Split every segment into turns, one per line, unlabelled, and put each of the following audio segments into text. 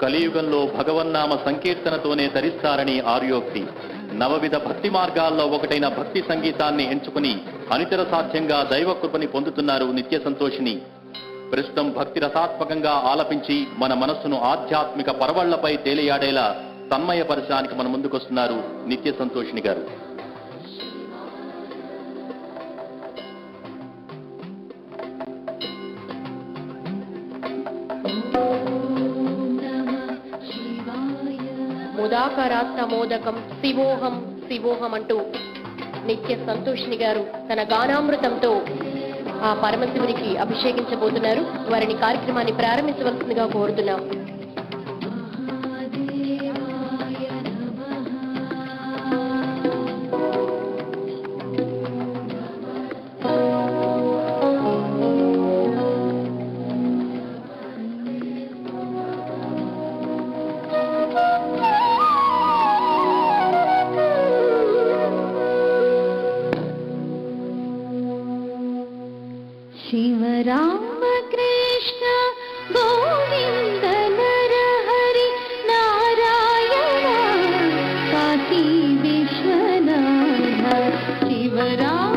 కలియుగంలో భగవన్నామ సంకీర్తనతోనే తరిస్తారని ఆర్యోక్తి. నవవిధ భక్తి మార్గాల్లో ఒకటైన భక్తి సంగీతాన్ని ఎంచుకుని అనితర సాధ్యంగా దైవ కృపని పొందుతున్నారు నిత్య సంతోషిని. ప్రస్తుతం భక్తి రసాత్మకంగా ఆలపించి మన మనస్సును ఆధ్యాత్మిక పరవళ్లపై తేలియాడేలా తన్మయపరచడానికి మన ముందుకొస్తున్నారు నిత్య సంతోషిని గారు.
ముదాకరాత్మ మోదకం శివోహం శివోహం అంటూ నిత్య సంతోషిని గారు తన గానామృతంతో ఆ పరమశివునికి అభిషేకించబోతున్నారు. వారిని కార్యక్రమాన్ని ప్రారంభించవలసిందిగా కోరుతున్నాం.
शिव राम कृष्ण गोविंद नर हरि नारायण काशी विश्वनाथ. शिव राम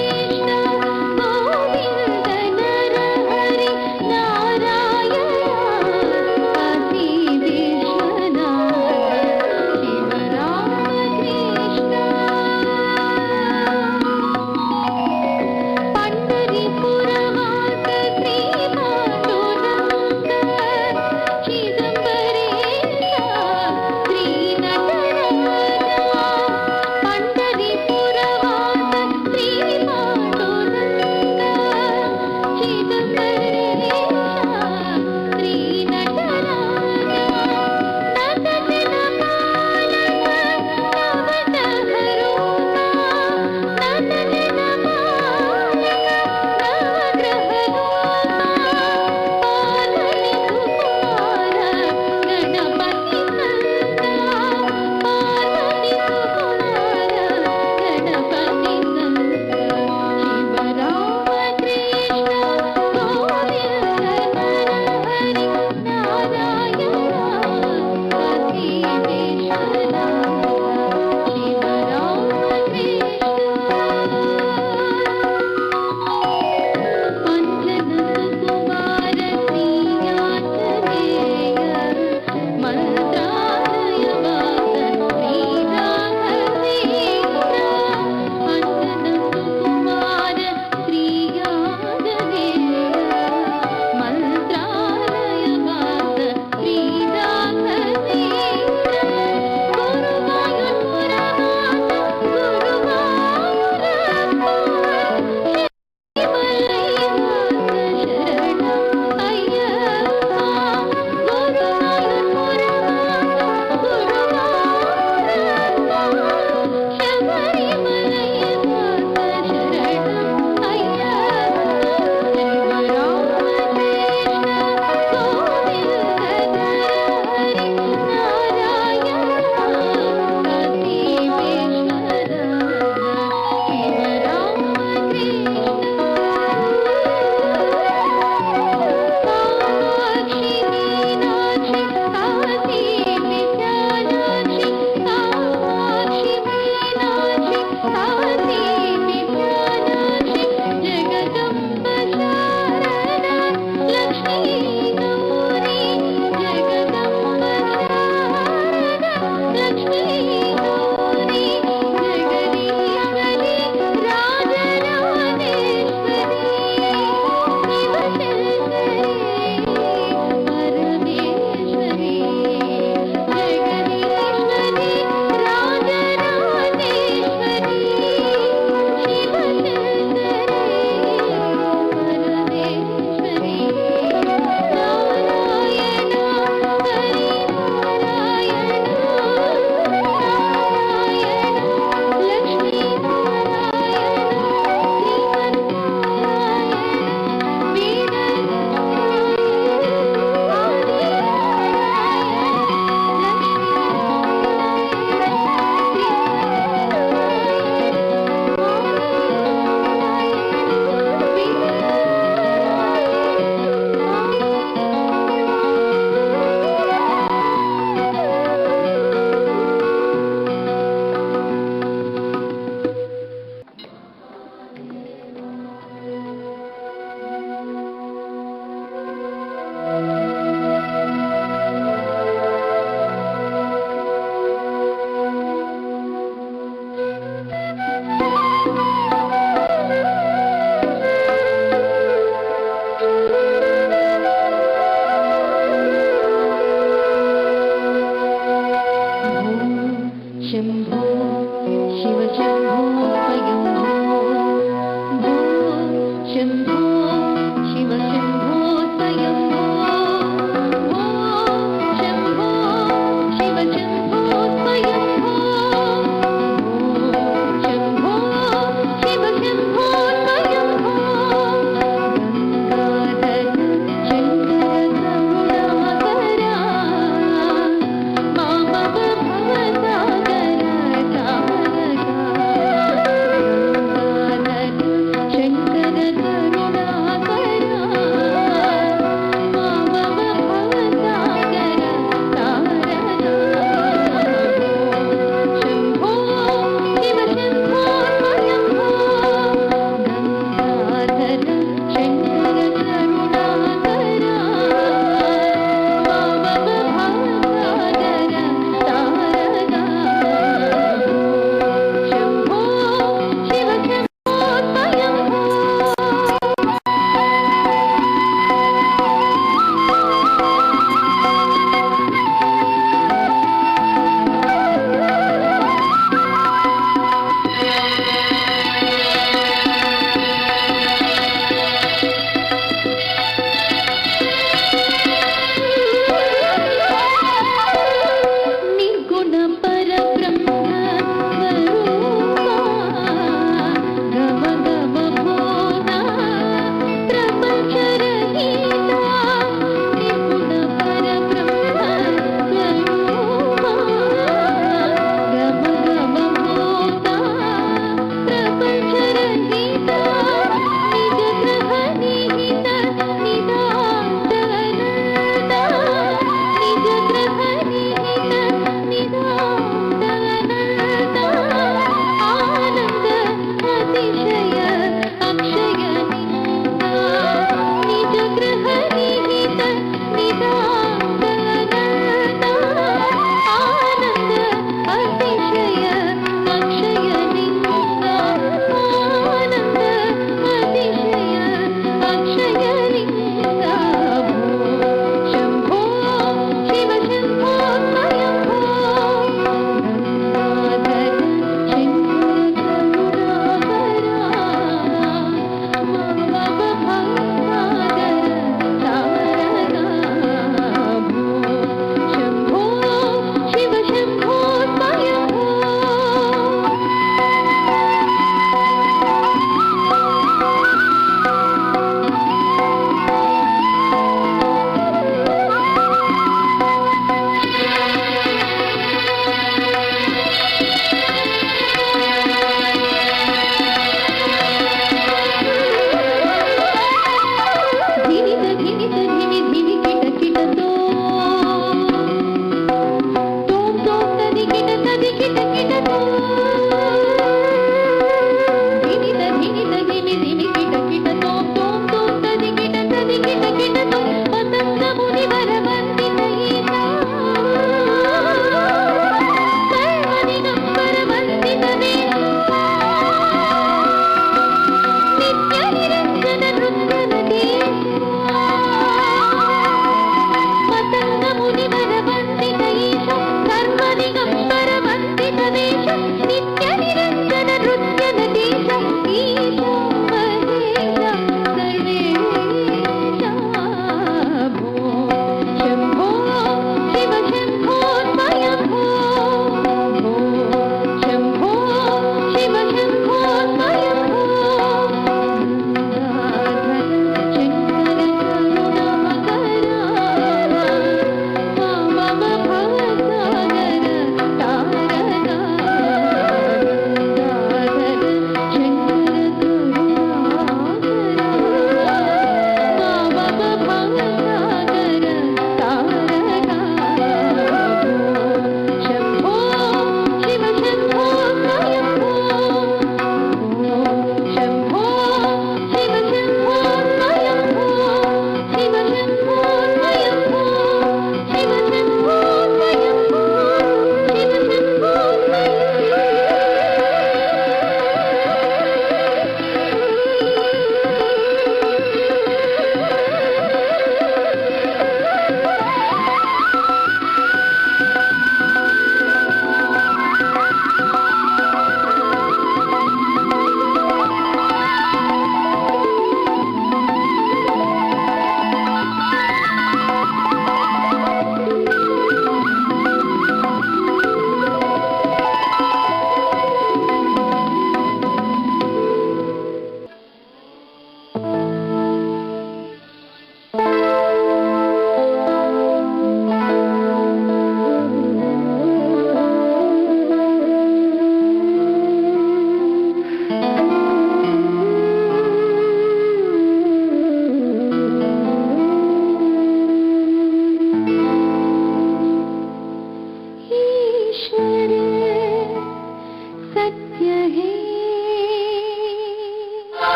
कृष्ण गोविंद नर हरि नारायण काशी विश्वनाथ. शिव राम कृष्ण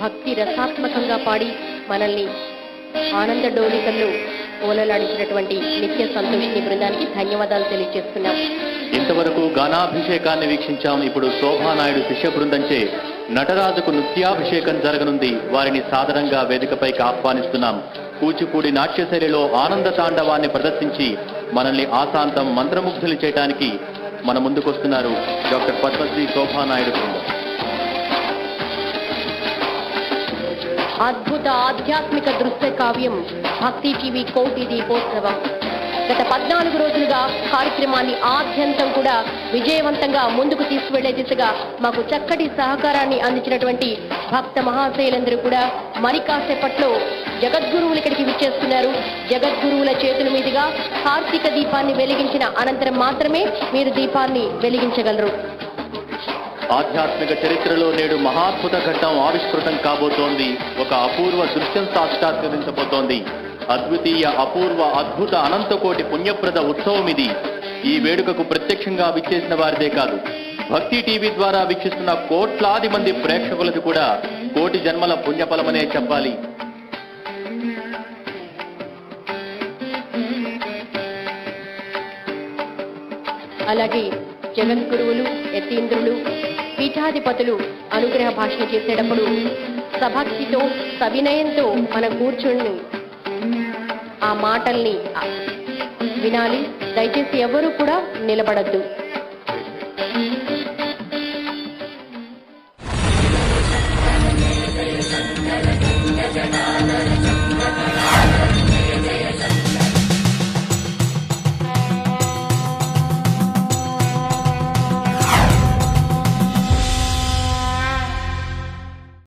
భక్తి రసాత్మకంగా పాడి మనల్ని ఆనంద డోలికల్లో ఓలలాడించినటువంటి నిత్య సంతోషిని బృందానికి ధన్యవాదాలు తెలియజేస్తున్నాం.
ఇంతవరకు గానాభిషేకాన్ని వీక్షించాం. ఇప్పుడు శోభానాయుడు శిష్య బృందంచే నటరాజుకు నృత్యాభిషేకం జరగనుంది. వారిని సాదరంగా వేదికపైకి ఆహ్వానిస్తున్నాం. కూచిపూడి నాట్యశైలిలో ఆనంద తాండవాన్ని ప్రదర్శించి మనల్ని ఆశాంతం మంత్రముగ్ధులు చేయడానికి మన ముందుకొస్తున్నారు డాక్టర్ పద్మశ్రీ శోభానాయుడు బృందం.
అద్భుత ఆధ్యాత్మిక దృశ్య కావ్యం భక్తి టీవీ కోటి దీపోత్సవం. గత 14 రోజులుగా కార్యక్రమాన్ని ఆద్యంతం కూడా విజయవంతంగా ముందుకు తీసుకువెళ్లే దిశగా మాకు చక్కటి సహకారాన్ని అందించినటువంటి భక్త మహాశయులందరూ కూడా మరి కాసేపట్లో జగద్గురువులు ఇక్కడికి విచ్చేస్తున్నారు. జగద్గురువుల చేతుల మీదుగా కార్తీక దీపాన్ని వెలిగించిన అనంతరం మాత్రమే మీరు దీపాన్ని వెలిగించగలరు.
ఆధ్యాత్మిక చరిత్రలో నేడు మహాద్భుత ఘట్టం ఆవిష్కృతం కాబోతోంది. ఒక అపూర్వ దృశ్యం సాక్షాత్కరించబోతోంది. అద్వితీయ అపూర్వ అద్భుత అనంతకోటి పుణ్యప్రద ఉత్సవం ఇది. ఈ వేడుకకు ప్రత్యక్షంగా విచ్చేసిన వారిదే కాదు, భక్తి టీవీ ద్వారా వీక్షిస్తున్న కోట్లాది మంది ప్రేక్షకులకు కూడా కోటి జన్మల పుణ్యఫలమనే చెప్పాలి.
అలాగే జగద్గురువులు, యతీంద్రులు, పీఠాధిపతులు అనుగ్రహ భాషణ చేసేటప్పుడు సభక్తితో సవినయంతో మనం కూర్చుని ఆ మాటల్ని వినాలి. దయచేసి ఎవరు కూడా నిలబడద్దు.